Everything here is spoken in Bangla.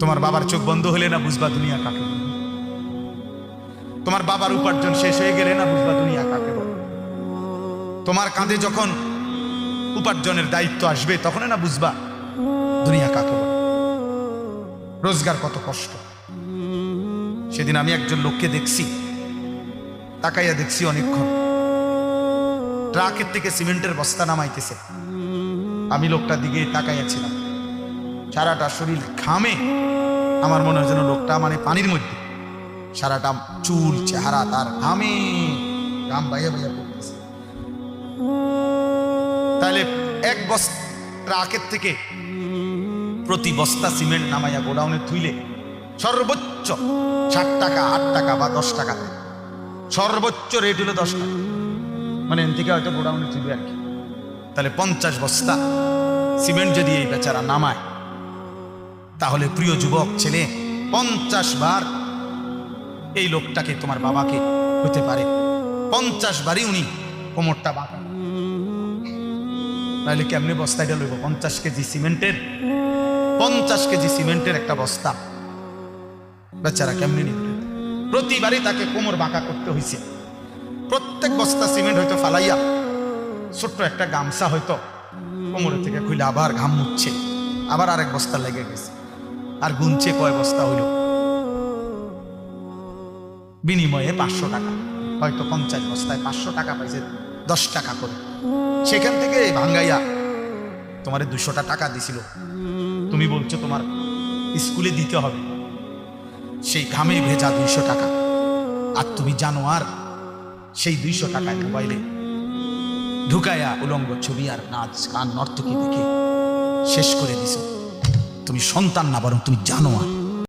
তোমার বাবার চোখ বন্ধ হলে না বুঝবা দুনিয়া কাকে বলে। তোমার বাবার উপার্জন শেষ হয়ে গেলে না বুঝবা দুনিয়া কাকে বলে। তোমার কাঁধে যখন উপার্জনের দায়িত্ব আসবে তখন না বুঝবা দুনিয়া কাকে বলে, রোজগার কত কষ্ট। সেদিন আমি একজন লোককে দেখছি, তাকাইয়া দেখছি অনেকক্ষণ, ট্রাকের থেকে সিমেন্টের বস্তা নামাইতেছে। আমি লোকটার দিকে তাকাইয়াছিলাম, সারাটা শরীর ঘামে, আমার মনে হয় যেন লোকটা মানে পানির মধ্যে, সারাটা চুল চেহারা তার ঘামে, ঘাম বাইয়া বাইয়া পড়তেছে। তাহলে এক বস্তা ট্রাকের থেকে প্রতি বস্তা সিমেন্ট নামাইয়া গোডাউনে থুইলে সর্বোচ্চ 60 টাকা, 8 টাকা বা 10 টাকা দেয়। সর্বোচ্চ রেট হলো 10 টাকা, মানে এন থেকে হয়তো গোডাউনে থুইবে আর কি। তাহলে 50 বস্তা সিমেন্ট যদি এই বেচারা নামায়, তাহলে প্রিয় যুবক ছেলে 50 বার এই লোকটাকে, তোমার বাবাকে হতে পারে 50 বারই উনি কোমরটা বাঁকা। তাহলে কেমনে বস্তাটা লইব? 50 কেজি সিমেন্টের, 50 কেজি সিমেন্টের একটা বস্তা বেচারা কেমনে নিবে? প্রতিবারই তাকে কোমর বাঁকা করতে হয়েছে। প্রত্যেক বস্তা সিমেন্ট হয়তো ফালাইয়া ছোট্ট একটা গামছা হয়তো কোমরে থেকে খুলে আবার ঘাম মুছছে, আবার আরেক বস্তা লেগে গেছে, আর গুনছে কয় বস্তা হইল। বিনিময়ে 500 টাকা, হয়তো 50 বস্তায় 500 টাকা পাইছে, 10 টাকা করে। সেখান থেকে ভাঙ্গাইয়া তোমার 200 টাকা দিছিল, তুমি বলছো তোমার স্কুলে দিতে হবে, সেই ঘামে ভেজা 200 টাকা। আর তুমি জানো আর সেই 200 টাকায় মোবাইলে ঢুকাইয়া উলঙ্গ ছবি আর নাচ গান নর্তকী দেখে শেষ করে দিছো। তুমি সন্তান না, বরং তুমি জানো আর।